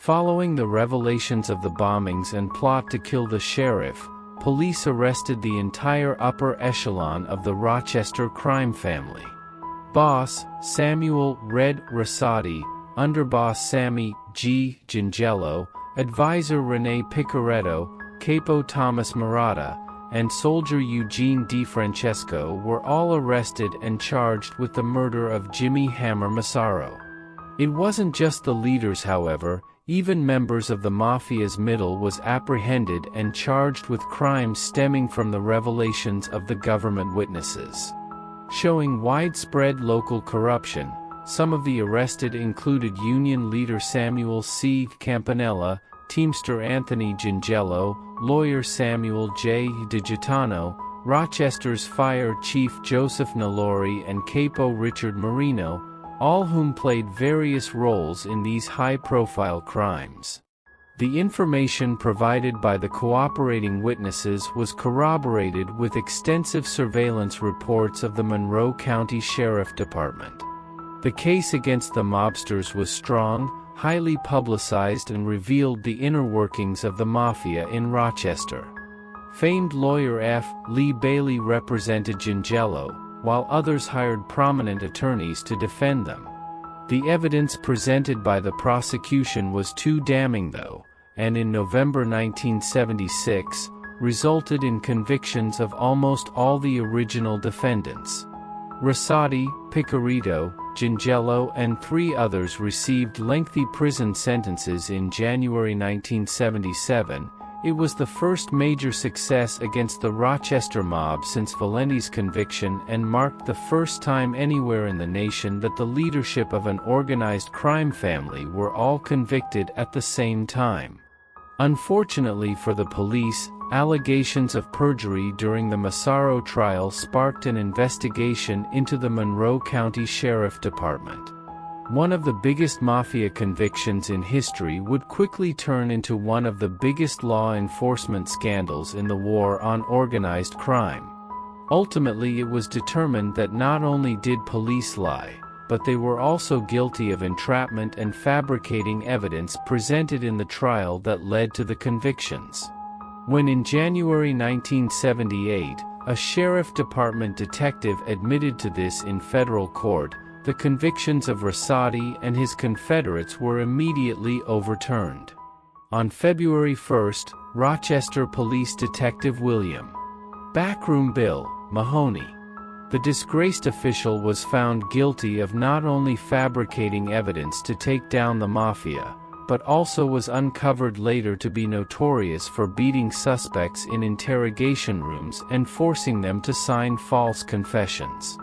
Following the revelations of the bombings and plot to kill the sheriff, police arrested the entire upper echelon of the Rochester crime family. Boss, Samuel "Red" Rosati, underboss Sammy G. Gingello, advisor Rene Picaretto, capo Thomas Murata, and soldier Eugene DiFrancesco were all arrested and charged with the murder of Jimmy Hammer Massaro. It wasn't just the leaders, however. Even members of the mafia's middle was apprehended and charged with crimes stemming from the revelations of the government witnesses. Showing widespread local corruption, some of the arrested included Union leader Samuel C. Campanella, Teamster Anthony Gingello, lawyer Samuel J. DiGitano, Rochester's fire chief Joseph Nalori, and capo Richard Marino, all whom played various roles in these high-profile crimes. The information provided by the cooperating witnesses was corroborated with extensive surveillance reports of the Monroe County Sheriff Department. The case against the mobsters was strong, highly publicized, and revealed the inner workings of the mafia in Rochester. Famed lawyer F. Lee Bailey represented Gingello, while others hired prominent attorneys to defend them. The evidence presented by the prosecution was too damning, though, and in November 1976, resulted in convictions of almost all the original defendants. Rosati, Picarito, Gingello, and 3 others received lengthy prison sentences in January 1977. It was the first major success against the Rochester mob since Valenti's conviction and marked the first time anywhere in the nation that the leadership of an organized crime family were all convicted at the same time. Unfortunately for the police, allegations of perjury during the Massaro trial sparked an investigation into the Monroe County Sheriff Department. One of the biggest mafia convictions in history would quickly turn into one of the biggest law enforcement scandals in the war on organized crime. Ultimately, it was determined that not only did police lie, but they were also guilty of entrapment and fabricating evidence presented in the trial that led to the convictions. When in January 1978, a sheriff department detective admitted to this in federal court, the convictions of Rosati and his confederates were immediately overturned. On February 1, Rochester Police Detective William "Backroom Bill" Mahoney, the disgraced official, was found guilty of not only fabricating evidence to take down the mafia, but also was uncovered later to be notorious for beating suspects in interrogation rooms and forcing them to sign false confessions.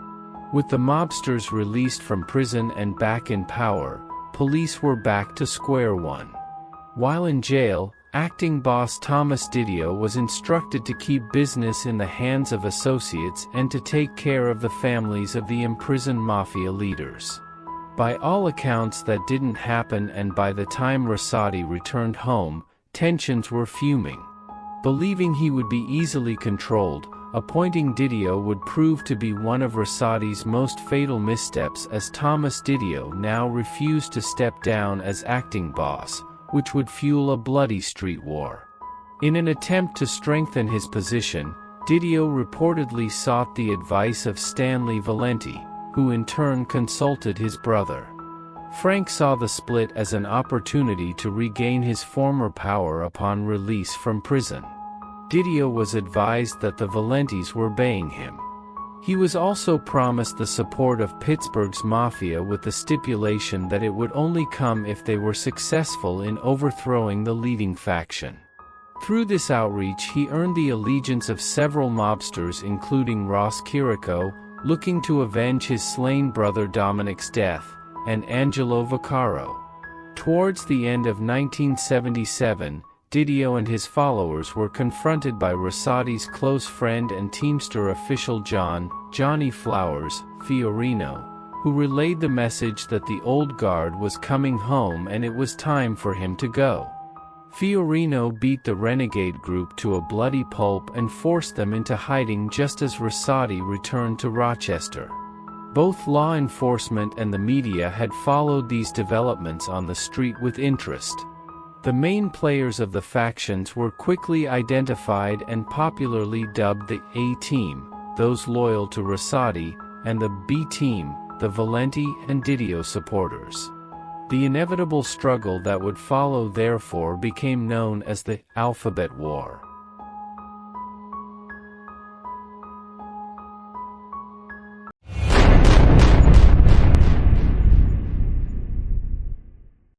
With the mobsters released from prison and back in power, police were back to square one. While in jail, acting boss Thomas Didio was instructed to keep business in the hands of associates and to take care of the families of the imprisoned mafia leaders. By all accounts, that didn't happen, and by the time Rosati returned home, tensions were fuming. Believing he would be easily controlled, appointing Didio would prove to be one of Rosati's most fatal missteps, as Thomas Didio now refused to step down as acting boss, which would fuel a bloody street war. In an attempt to strengthen his position, Didio reportedly sought the advice of Stanley Valenti, who in turn consulted his brother. Frank saw the split as an opportunity to regain his former power upon release from prison. Didio was advised that the Valentis were baying him. He was also promised the support of Pittsburgh's mafia with the stipulation that it would only come if they were successful in overthrowing the leading faction. Through this outreach, he earned the allegiance of several mobsters, including Ross Chirico, looking to avenge his slain brother Dominic's death, and Angelo Vaccaro. Towards the end of 1977, Didio and his followers were confronted by Rosati's close friend and Teamster official Johnny Flowers Fiorino, who relayed the message that the old guard was coming home and it was time for him to go. Fiorino beat the renegade group to a bloody pulp and forced them into hiding just as Rosati returned to Rochester. Both law enforcement and the media had followed these developments on the street with interest. The main players of the factions were quickly identified and popularly dubbed the A-Team, those loyal to Rosati, and the B-Team, the Valenti and Didio supporters. The inevitable struggle that would follow therefore became known as the Alphabet War.